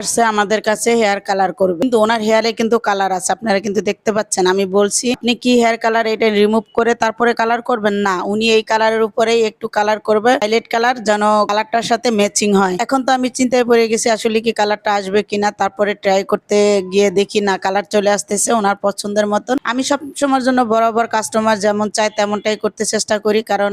আসছে আমাদের কাছে হেয়ার কালার করবে, কিন্তু ওনার হেয়ারে কিন্তু কালার আছে, আপনারা কিন্তু দেখতে পাচ্ছেন। আমি বলছি আপনি কি হেয়ার কালার এটা রিমুভ করে তারপরে কালার করবেন? না, উনি এই কালারের উপরেই একটু কালার করবে, হাইলাইট কালার, যেন কালারটার সাথে ম্যাচিং হয়। এখন তো আমি চিন্তায় পড়ে গেছি আসলে কি কালারটা আসবে কিনা। তারপরে ট্রাই করতে গিয়ে দেখি না, কালার চলে আসতেছে ওনার পছন্দের মতন। আমি সব সময়ের জন্য বরাবর কাস্টমার যেমন চায় তেমনটাই করতে চেষ্টা করি, কারণ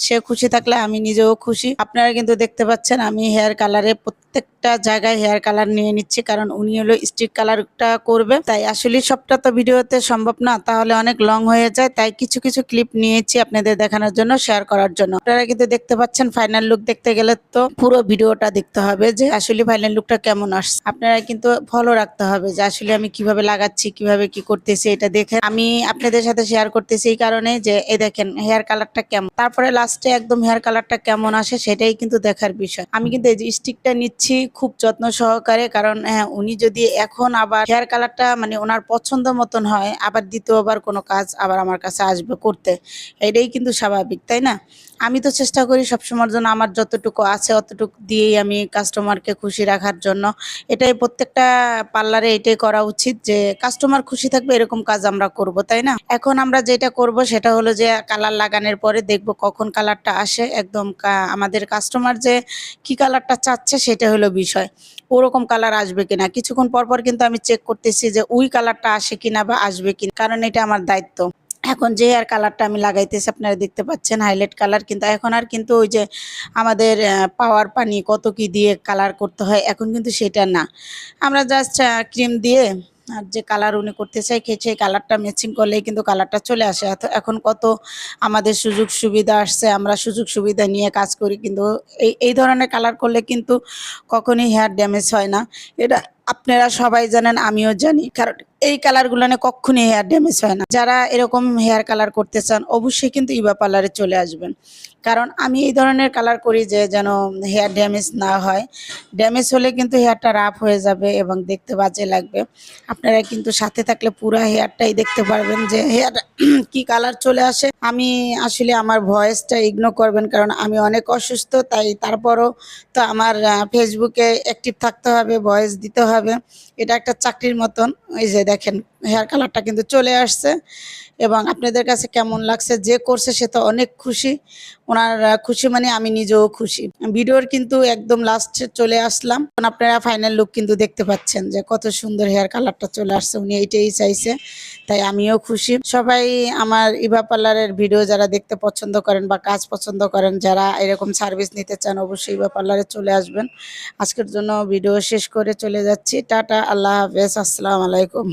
সে খুশি থাকলে আমি নিজেও খুশি। আপনারা কিন্তু দেখতে পাচ্ছেন আমি হেয়ার কালারে প্রত্যেকটা জায়গায় হেয়ার কালার নিয়ে নিচ্ছি, কারণ উনি হলো স্টিক কালারটা করবে। তাই আসলে সবটা তো ভিডিওতে সম্ভব না, তাহলে অনেক লং হয়ে যায়। তাই কিছু কিছু ক্লিপ নিয়েছি আপনাদের দেখানোর জন্য, শেয়ার করার জন্য। আপনারা কিন্তু দেখতে পাচ্ছেন ফাইনাল লুক দেখতে গেলে তো পুরো ভিডিওটা দেখতে হবে যে আসলে ফাইনাল লুকটা কেমন আসছে। আপনারা কিন্তু ফলো রাখতে হবে যে আসলে আমি কিভাবে লাগাচ্ছি, কিভাবে কি করতেছি, এটা দেখে আমি আপনাদের সাথে শেয়ার করতেছি এই কারণে যে এই দেখেন হেয়ার কালারটা কেমন, তারপরে লাস্টে একদম হেয়ার কালারটা কেমন আসে সেটাই কিন্তু দেখার বিষয়। আমি কিন্তু এই যে স্টিকটা নিচ্ছি খুব যত্ন সহকারে, কারণ হ্যাঁ উনি যদি এখন আবার হেয়ার কালারটা মানে ওনার পছন্দ মতন হয়, আবার দ্বিতীয়বার কোনো কাজ আবার আমার কাছে আসবে করতে, এটাই কিন্তু স্বাভাবিক, তাই না? আমি তো চেষ্টা করি সবসময়ের জন্য আমার যতটুকু আছে অতটুকু দিয়েই আমি কাস্টমারকে খুশি রাখার জন্য। এটাই প্রত্যেকটা পার্লারে এটাই করা উচিত যে কাস্টমার খুশি থাকবে এরকম কাজ আমরা করব, তাই না? এখন আমরা যেটা করব সেটা হলো যে কালার লাগানোর পরে দেখব কখন কালারটা আসে, একদম আমাদের কাস্টমার যে কি কালারটা চাচ্ছে সেটা হলো বিষয়। ওরকম কালার আসবে কিনা কিছুক্ষণ পর পর কিন্তু আমি চেক করতেছি যে ওই কালারটা আসে কিনা বা আসবে কিনা, কারণ এটা আমার দায়িত্ব। এখন যে হেয়ার কালারটা আমি লাগাইতেছি আপনারা দেখতে পাচ্ছেন হাইলাইট কালার, কিন্তু এখন আর কিন্তু ওই যে আমাদের পাওয়ার পানি কত কি দিয়ে কালার করতে হয় এখন কিন্তু সেটা না, আমরা জাস্ট ক্রিম দিয়ে আর যে কালার উনি করতে চাই সেই কালারটা ম্যাচিং করলেই কিন্তু কালারটা চলে আসে। এখন কত আমাদের সুযোগ সুবিধা আসছে, আমরা সুযোগ সুবিধা নিয়ে কাজ করি, কিন্তু এই ধরনের কালার করলে কিন্তু কখনোই হেয়ার ড্যামেজ হয় না। এটা আপনারা সবাই জানেন, আমিও জানি, কারণ এই কালারগুলো না কখনোই হেয়ার ড্যামেজ হয় না। যারা এরকম হেয়ার কালার করতে চান অবশ্যই কিন্তু ইভা পার্লারে চলে আসবেন, কারণ আমি এই ধরনের কালার করি যে যেন হেয়ার ড্যামেজ না হয়। ড্যামেজ হলে কিন্তু হেয়ারটা রাফ হয়ে যাবে এবং দেখতে বাজে লাগবে। আপনারা কিন্তু সাথে থাকলে পুরো হেয়ারটাই দেখতে পারবেন যে হেয়ার কি কালার চলে আসে। আমি আসলে আমার ভয়েসটা ইগনোর করবেন, কারণ আমি অনেক অসুস্থ, তাই তারপরও তো আমার ফেসবুকে অ্যাক্টিভ থাকতে হবে, ভয়েস দিতে হবে, এটা একটা চাকরির মতন। এই যে দেখেন হেয়ার কালারটা কিন্তু চলে আসছে, এবং আপনাদের কাছে কেমন লাগছে, যে করছে সে তো অনেক খুশি। ওনার খুশি মানে আমি নিজেও খুশি। ভিডিওর কিন্তু একদম লাস্টে চলে আসলাম, এখন আপনারা ফাইনাল লুক কিন্তু দেখতে পাচ্ছেন যে কত সুন্দর হেয়ার কালারটা চলে আসছে, উনি এইটাই চাইছে, তাই আমিও খুশি। সবাই আমার ইভা পার্লারের ভিডিও যারা দেখতে পছন্দ করেন বা কাজ পছন্দ করেন, যারা এরকম সার্ভিস নিতে চান অবশ্যই ইভা পার্লারে চলে আসবেন। আজকের জন্য ভিডিও শেষ করে চলে যাচ্ছি, টাটা, আল্লাহ হাফেজ, আসসালামু আলাইকুম।